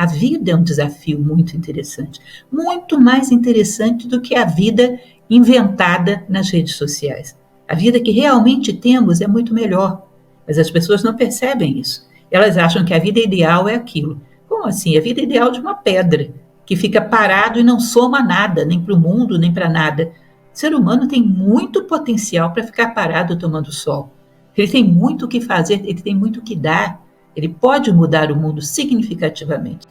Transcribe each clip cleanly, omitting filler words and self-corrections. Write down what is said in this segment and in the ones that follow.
A vida é um desafio muito interessante, muito mais interessante do que a vida inventada nas redes sociais. A vida que realmente temos é muito melhor, mas as pessoas não percebem isso. Elas acham que a vida ideal é aquilo. Como assim? A vida ideal de uma pedra, que fica parado e não soma nada, nem para o mundo, nem para nada. O ser humano tem muito potencial para ficar parado tomando sol. Ele tem muito o que fazer, ele tem muito o que dar. Ele pode mudar o mundo significativamente.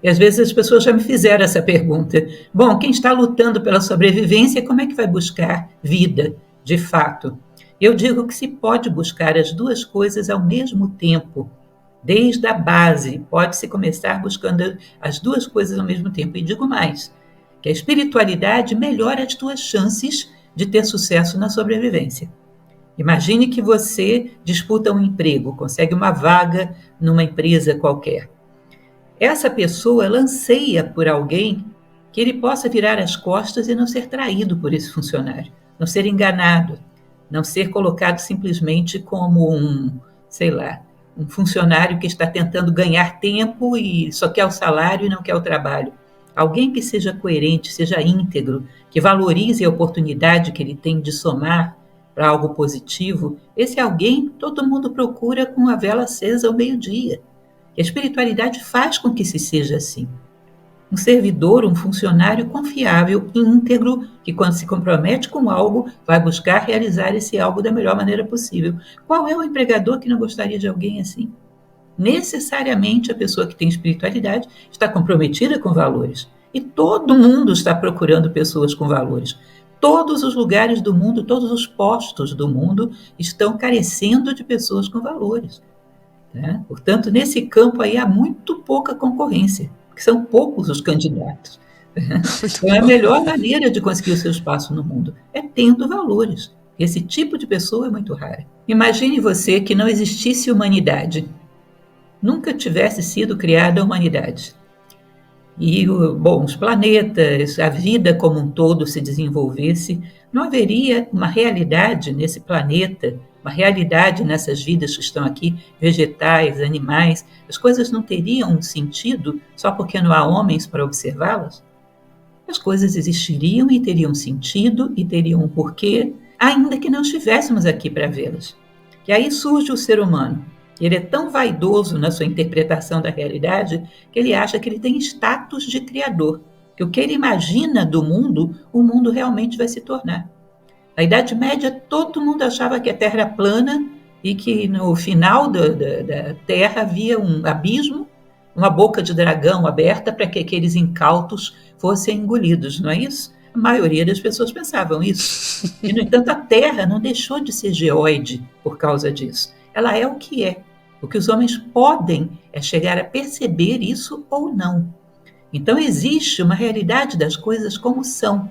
E às vezes as pessoas já me fizeram essa pergunta. Bom, quem está lutando pela sobrevivência, como é que vai buscar vida, de fato? Eu digo que se pode buscar as duas coisas ao mesmo tempo. Desde a base, pode-se começar buscando as duas coisas ao mesmo tempo. E digo mais, que a espiritualidade melhora as tuas chances de ter sucesso na sobrevivência. Imagine que você disputa um emprego, consegue uma vaga numa empresa qualquer. Essa pessoa anseia por alguém que ele possa virar as costas e não ser traído por esse funcionário, não ser enganado, não ser colocado simplesmente como um funcionário que está tentando ganhar tempo e só quer o salário e não quer o trabalho. Alguém que seja coerente, seja íntegro, que valorize a oportunidade que ele tem de somar para algo positivo, esse alguém todo mundo procura com a vela acesa ao meio-dia. E a espiritualidade faz com que se seja assim. Um servidor, um funcionário confiável, íntegro, que quando se compromete com algo, vai buscar realizar esse algo da melhor maneira possível. Qual é o empregador que não gostaria de alguém assim? Necessariamente a pessoa que tem espiritualidade está comprometida com valores. E todo mundo está procurando pessoas com valores. Todos os lugares do mundo, todos os postos do mundo estão carecendo de pessoas com valores. Né? Portanto, nesse campo aí há muito pouca concorrência, porque são poucos os candidatos. Então, a melhor maneira de conseguir o seu espaço no mundo é tendo valores. Esse tipo de pessoa é muito rara. Imagine você que não existisse humanidade, nunca tivesse sido criada a humanidade. E, os planetas, a vida como um todo se desenvolvesse, não haveria uma realidade nesse planeta, uma realidade nessas vidas que estão aqui, vegetais, animais. As coisas não teriam um sentido só porque não há homens para observá-las? As coisas existiriam e teriam sentido e teriam um porquê, ainda que não estivéssemos aqui para vê-las. E aí surge o ser humano. Ele é tão vaidoso na sua interpretação da realidade que ele acha que ele tem status de criador, que o que ele imagina do mundo, o mundo realmente vai se tornar. Na Idade Média, todo mundo achava que a Terra era plana e que no final da Terra havia um abismo, uma boca de dragão aberta para que aqueles incautos fossem engolidos, não é isso? A maioria das pessoas pensavam isso. E, no entanto, a Terra não deixou de ser geóide por causa disso. Ela é o que é. O que os homens podem é chegar a perceber isso ou não. Então, existe uma realidade das coisas como são.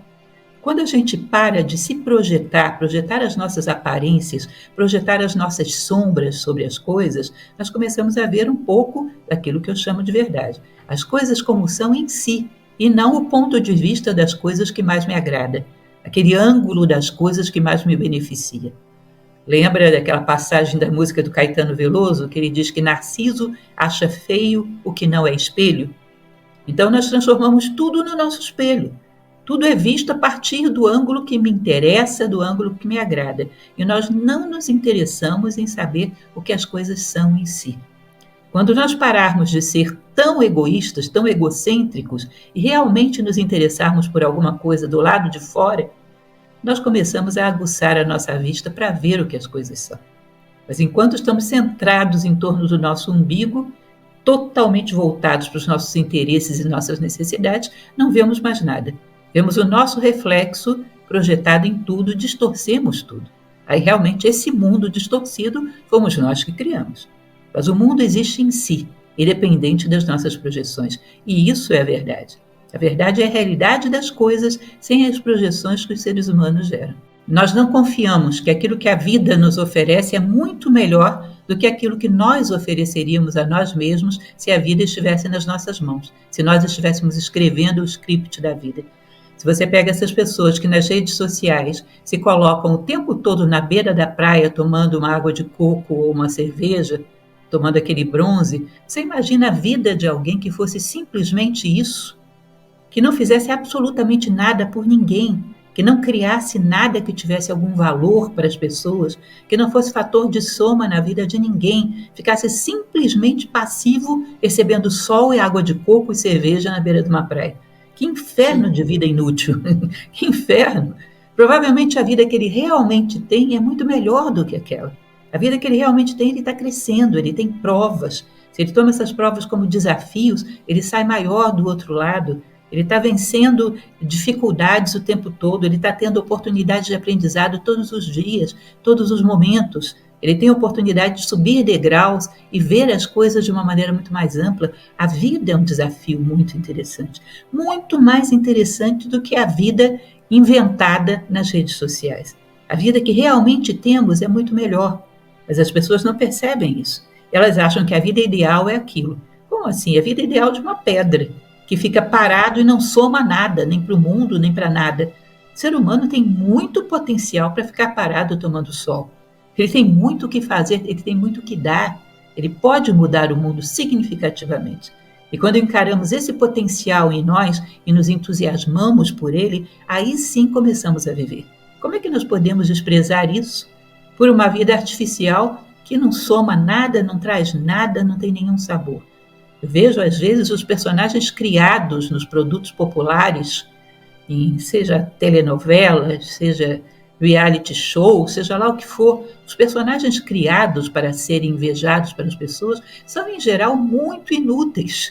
Quando a gente para de se projetar as nossas aparências, projetar as nossas sombras sobre as coisas, nós começamos a ver um pouco daquilo que eu chamo de verdade. As coisas como são em si, e não o ponto de vista das coisas que mais me agrada, aquele ângulo das coisas que mais me beneficia. Lembra daquela passagem da música do Caetano Veloso, que ele diz que Narciso acha feio o que não é espelho? Então nós transformamos tudo no nosso espelho. Tudo é visto a partir do ângulo que me interessa, do ângulo que me agrada. E nós não nos interessamos em saber o que as coisas são em si. Quando nós pararmos de ser tão egoístas, tão egocêntricos, e realmente nos interessarmos por alguma coisa do lado de fora, nós começamos a aguçar a nossa vista para ver o que as coisas são. Mas enquanto estamos centrados em torno do nosso umbigo, totalmente voltados para os nossos interesses e nossas necessidades, não vemos mais nada. Vemos o nosso reflexo projetado em tudo, distorcemos tudo. Aí realmente esse mundo distorcido fomos nós que criamos. Mas o mundo existe em si, independente das nossas projeções. E isso é a verdade. A verdade é a realidade das coisas sem as projeções que os seres humanos geram. Nós não confiamos que aquilo que a vida nos oferece é muito melhor do que aquilo que nós ofereceríamos a nós mesmos se a vida estivesse nas nossas mãos, se nós estivéssemos escrevendo o script da vida. Se você pega essas pessoas que nas redes sociais se colocam o tempo todo na beira da praia tomando uma água de coco ou uma cerveja, tomando aquele bronze, você imagina a vida de alguém que fosse simplesmente isso, que não fizesse absolutamente nada por ninguém, que não criasse nada que tivesse algum valor para as pessoas, que não fosse fator de soma na vida de ninguém, ficasse simplesmente passivo, recebendo sol e água de coco e cerveja na beira de uma praia. Que inferno de vida inútil! Que inferno! Provavelmente a vida que ele realmente tem é muito melhor do que aquela. A vida que ele realmente tem, ele está crescendo, ele tem provas. Se ele toma essas provas como desafios, ele sai maior do outro lado. Ele está vencendo dificuldades o tempo todo, ele está tendo oportunidades de aprendizado todos os dias, todos os momentos. Ele tem a oportunidade de subir degraus e ver as coisas de uma maneira muito mais ampla. A vida é um desafio muito interessante, muito mais interessante do que a vida inventada nas redes sociais. A vida que realmente temos é muito melhor, mas as pessoas não percebem isso. Elas acham que a vida ideal é aquilo. Como assim? A vida ideal de uma pedra, que fica parado e não soma nada, nem para o mundo, nem para nada. O ser humano tem muito potencial para ficar parado tomando sol. Ele tem muito o que fazer, ele tem muito o que dar. Ele pode mudar o mundo significativamente. E quando encaramos esse potencial em nós e nos entusiasmamos por ele, aí sim começamos a viver. Como é que nós podemos desprezar isso por uma vida artificial que não soma nada, não traz nada, não tem nenhum sabor? Eu vejo, às vezes, os personagens criados nos produtos populares, seja telenovelas, seja reality show, seja lá o que for, os personagens criados para serem invejados pelas pessoas são, em geral, muito inúteis.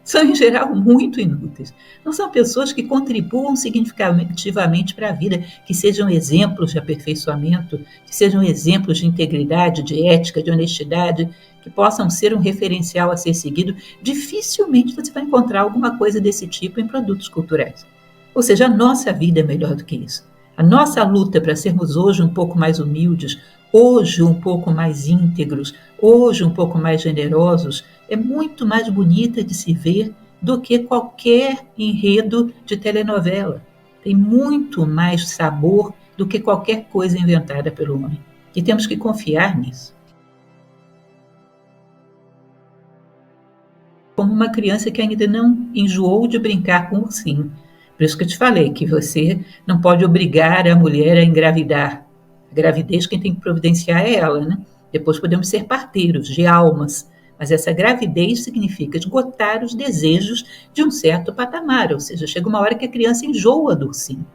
São, em geral, muito inúteis. Não são pessoas que contribuam significativamente para a vida, que sejam exemplos de aperfeiçoamento, que sejam exemplos de integridade, de ética, de honestidade, que possam ser um referencial a ser seguido. Dificilmente você vai encontrar alguma coisa desse tipo em produtos culturais. Ou seja, a nossa vida é melhor do que isso. A nossa luta para sermos hoje um pouco mais humildes, hoje um pouco mais íntegros, hoje um pouco mais generosos, é muito mais bonita de se ver do que qualquer enredo de telenovela. Tem muito mais sabor do que qualquer coisa inventada pelo homem. E temos que confiar nisso. Como uma criança que ainda não enjoou de brincar com o ursinho. Por isso que eu te falei que você não pode obrigar a mulher a engravidar. A gravidez quem tem que providenciar é ela, né? Depois podemos ser parteiros de almas, mas essa gravidez significa esgotar os desejos de um certo patamar, ou seja, chega uma hora que a criança enjoa do ursinho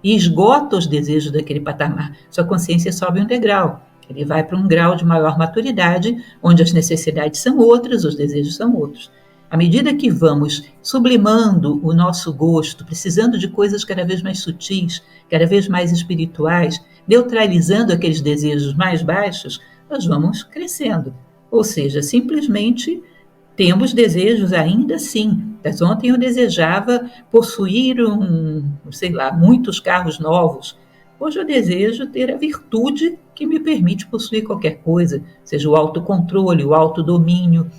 e esgota os desejos daquele patamar. Sua consciência sobe um degrau. Ele vai para um grau de maior maturidade, onde as necessidades são outras, os desejos são outros. À medida que vamos sublimando o nosso gosto, precisando de coisas cada vez mais sutis, cada vez mais espirituais, neutralizando aqueles desejos mais baixos, nós vamos crescendo. Ou seja, simplesmente temos desejos ainda assim. Mas ontem eu desejava possuir muitos carros novos. Hoje eu desejo ter a virtude que me permite possuir qualquer coisa, seja o autocontrole, o autodomínio,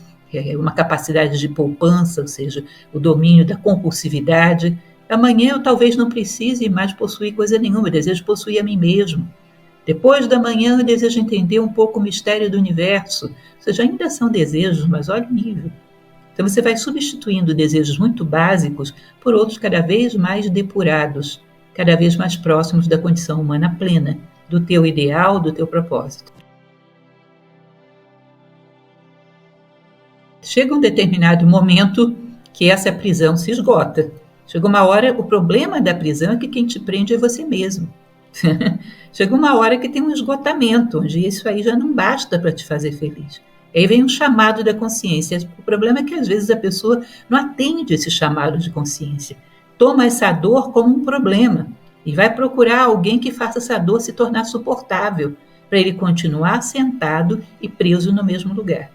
uma capacidade de poupança, ou seja, o domínio da compulsividade. Amanhã eu talvez não precise mais possuir coisa nenhuma, eu desejo possuir a mim mesmo. Depois da manhã eu desejo entender um pouco o mistério do universo, ou seja, ainda são desejos, mas olha o nível. Então você vai substituindo desejos muito básicos por outros cada vez mais depurados, cada vez mais próximos da condição humana plena, do teu ideal, do teu propósito. Chega um determinado momento que essa prisão se esgota. Chega uma hora, o problema da prisão é que quem te prende é você mesmo. Chega uma hora que tem um esgotamento, onde isso aí já não basta para te fazer feliz. Aí vem um chamado da consciência. O problema é que às vezes a pessoa não atende esse chamado de consciência. Toma essa dor como um problema e vai procurar alguém que faça essa dor se tornar suportável, para ele continuar sentado e preso no mesmo lugar.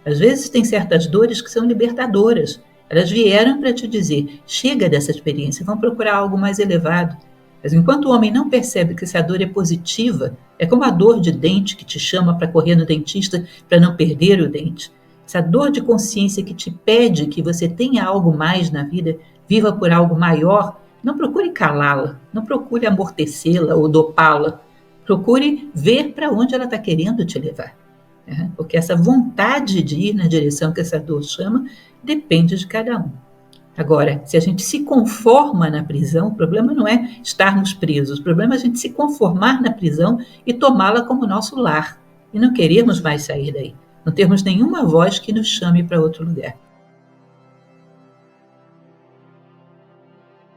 Às vezes tem certas dores que são libertadoras. Elas vieram para te dizer, chega dessa experiência, vamos procurar algo mais elevado. Mas enquanto o homem não percebe que essa dor é positiva, é como a dor de dente que te chama para correr no dentista para não perder o dente. Essa dor de consciência que te pede que você tenha algo mais na vida, viva por algo maior Não procure calá-la, não procure amortecê-la ou dopá-la. Procure ver para onde ela está querendo te levar. Né? Porque essa vontade de ir na direção que essa dor chama depende de cada um. Agora, se a gente se conforma na prisão, o problema não é estarmos presos, o problema é a gente se conformar na prisão e tomá-la como nosso lar. E não queremos mais sair daí. Não termos nenhuma voz que nos chame para outro lugar.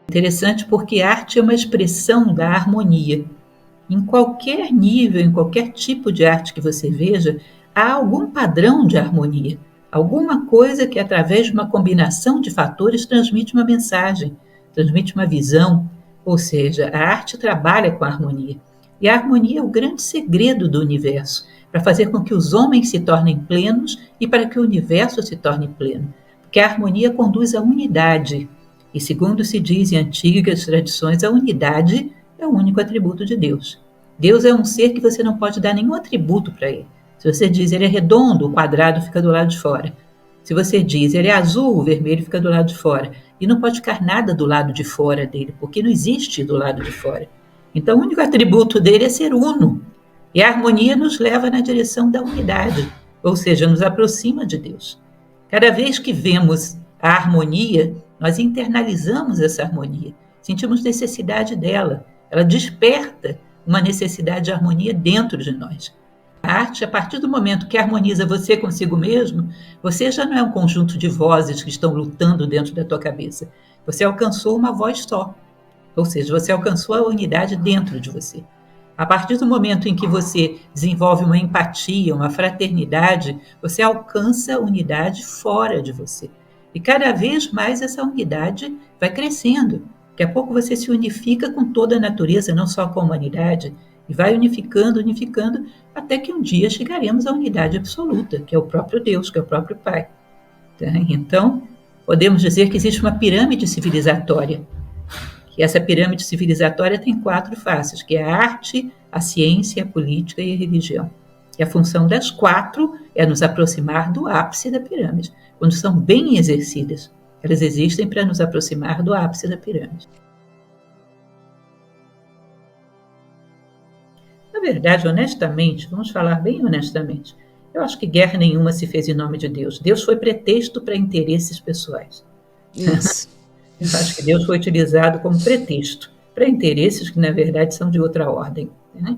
Interessante porque arte é uma expressão da harmonia. Em qualquer nível, em qualquer tipo de arte que você veja, há algum padrão de harmonia, alguma coisa que, através de uma combinação de fatores, transmite uma mensagem, transmite uma visão. Ou seja, a arte trabalha com a harmonia. E a harmonia é o grande segredo do universo, para fazer com que os homens se tornem plenos e para que o universo se torne pleno. Porque a harmonia conduz à unidade. E, segundo se diz em antigas tradições, a unidade é o único atributo de Deus. Deus é um ser que você não pode dar nenhum atributo para ele. Se você diz ele é redondo, o quadrado fica do lado de fora. Se você diz ele é azul, o vermelho fica do lado de fora. E não pode ficar nada do lado de fora dele, porque não existe do lado de fora. Então, o único atributo dele é ser uno. E a harmonia nos leva na direção da unidade, ou seja, nos aproxima de Deus. Cada vez que vemos a harmonia, nós internalizamos essa harmonia, sentimos necessidade dela, ela desperta uma necessidade de harmonia dentro de nós. A arte, a partir do momento que harmoniza você consigo mesmo, você já não é um conjunto de vozes que estão lutando dentro da tua cabeça. Você alcançou uma voz só, ou seja, você alcançou a unidade dentro de você. A partir do momento em que você desenvolve uma empatia, uma fraternidade, você alcança a unidade fora de você. E cada vez mais essa unidade vai crescendo. Daqui a pouco você se unifica com toda a natureza, não só com a humanidade, e vai unificando, unificando, até que um dia chegaremos à unidade absoluta, que é o próprio Deus, que é o próprio Pai. Então, podemos dizer que existe uma pirâmide civilizatória. E essa pirâmide civilizatória tem 4 faces, que é a arte, a ciência, a política e a religião. E a função das 4 é nos aproximar do ápice da pirâmide. Quando são bem exercidas, elas existem para nos aproximar do ápice da pirâmide. Na verdade, honestamente, vamos falar bem honestamente, eu acho que guerra nenhuma se fez em nome de Deus. Deus foi pretexto para interesses pessoais. Isso. Eu acho que Deus foi utilizado como pretexto para interesses que, na verdade, são de outra ordem. Né?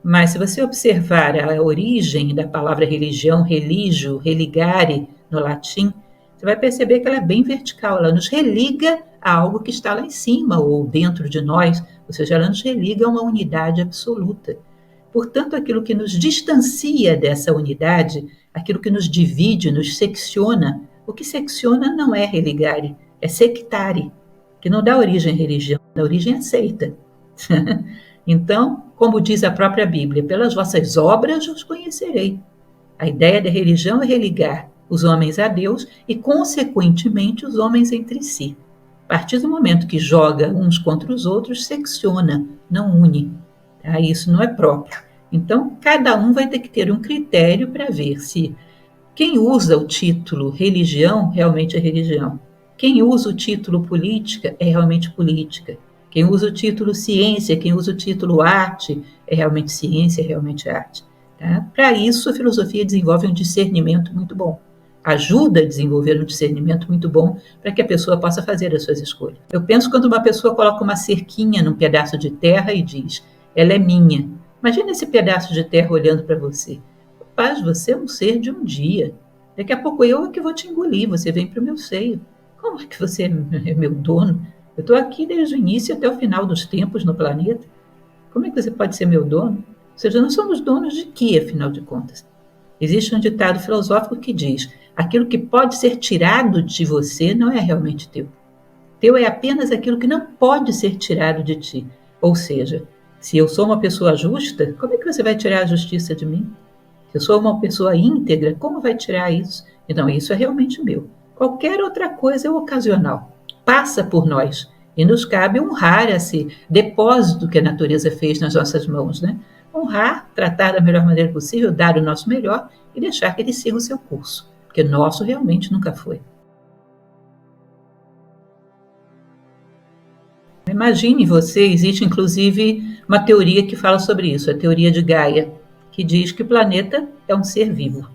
Mas se você observar a origem da palavra religião, religio, religare, no latim, você vai perceber que ela é bem vertical, ela nos religa a algo que está lá em cima ou dentro de nós, ou seja, ela nos religa a uma unidade absoluta. Portanto, aquilo que nos distancia dessa unidade, aquilo que nos divide, nos secciona, o que secciona não é religare, é sectare, que não dá origem à religião, dá origem à seita. Então, como diz a própria Bíblia, pelas vossas obras os conhecerei. A ideia da religião é religar os homens a Deus e, consequentemente, os homens entre si. A partir do momento que joga uns contra os outros, secciona, não une. Tá? Isso não é próprio. Então, cada um vai ter que ter um critério para ver se quem usa o título religião realmente é religião. Quem usa o título política é realmente política. Quem usa o título ciência, quem usa o título arte, é realmente ciência, é realmente arte. Tá? Para isso, a filosofia desenvolve um discernimento muito bom. Ajuda a desenvolver um discernimento muito bom para que a pessoa possa fazer as suas escolhas. Eu penso quando uma pessoa coloca uma cerquinha num pedaço de terra e diz, ela é minha. Imagina esse pedaço de terra olhando para você. Rapaz, você é um ser de um dia. Daqui a pouco eu é que vou te engolir, você vem para o meu seio. Como é que você é meu dono? Eu estou aqui desde o início até o final dos tempos no planeta. Como é que você pode ser meu dono? Ou seja, nós somos donos de quê, afinal de contas? Existe um ditado filosófico que diz, aquilo que pode ser tirado de você não é realmente teu. Teu é apenas aquilo que não pode ser tirado de ti. Ou seja, se eu sou uma pessoa justa, como é que você vai tirar a justiça de mim? Se eu sou uma pessoa íntegra, como vai tirar isso? Então, isso é realmente meu. Qualquer outra coisa é ocasional. Passa por nós. E nos cabe honrar esse depósito que a natureza fez nas nossas mãos, né? Honrar, tratar da melhor maneira possível, dar o nosso melhor e deixar que ele siga o seu curso. Porque nosso realmente nunca foi. Imagine você, existe inclusive uma teoria que fala sobre isso, a teoria de Gaia, que diz que o planeta é um ser vivo.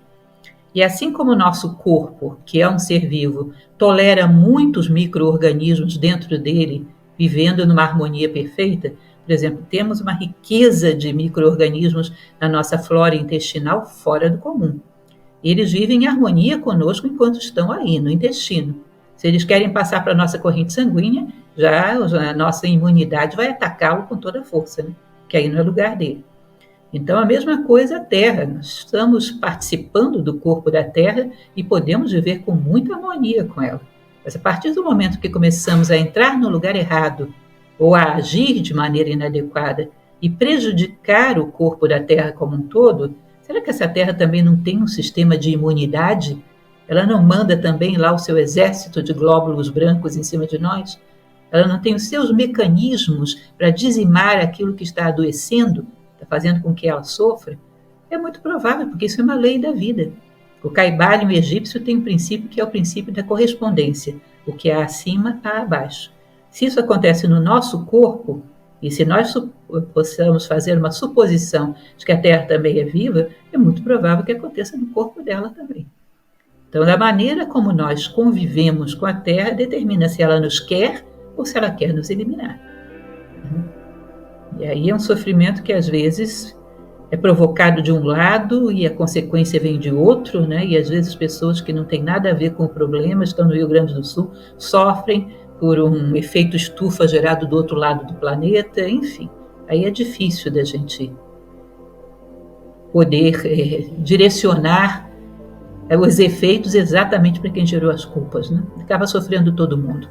E assim como o nosso corpo, que é um ser vivo, tolera muitos micro-organismos dentro dele, vivendo numa harmonia perfeita, por exemplo, temos uma riqueza de micro-organismos na nossa flora intestinal fora do comum. Eles vivem em harmonia conosco enquanto estão aí, no intestino. Se eles querem passar para a nossa corrente sanguínea, já a nossa imunidade vai atacá-lo com toda a força, né? Que aí não é lugar dele. Então, a mesma coisa a Terra. Nós estamos participando do corpo da Terra e podemos viver com muita harmonia com ela. Mas a partir do momento que começamos a entrar no lugar errado ou a agir de maneira inadequada e prejudicar o corpo da Terra como um todo, será que essa Terra também não tem um sistema de imunidade? Ela não manda também lá o seu exército de glóbulos brancos em cima de nós? Ela não tem os seus mecanismos para dizimar aquilo que está adoecendo, está fazendo com que ela sofra? É muito provável, porque isso é uma lei da vida. O Caibalion egípcio tem um princípio que é o princípio da correspondência. O que há acima, há abaixo. Se isso acontece no nosso corpo, e se nós possamos fazer uma suposição de que a Terra também é viva, é muito provável que aconteça no corpo dela também. Então, da maneira como nós convivemos com a Terra, determina se ela nos quer ou se ela quer nos eliminar. E aí é um sofrimento que, às vezes, é provocado de um lado e a consequência vem de outro, né? E, às vezes, pessoas que não têm nada a ver com o problema, estão no Rio Grande do Sul, sofrem por um efeito estufa gerado do outro lado do planeta, enfim. Aí é difícil da gente poder direcionar os efeitos exatamente para quem gerou as culpas, né? Acaba sofrendo todo mundo.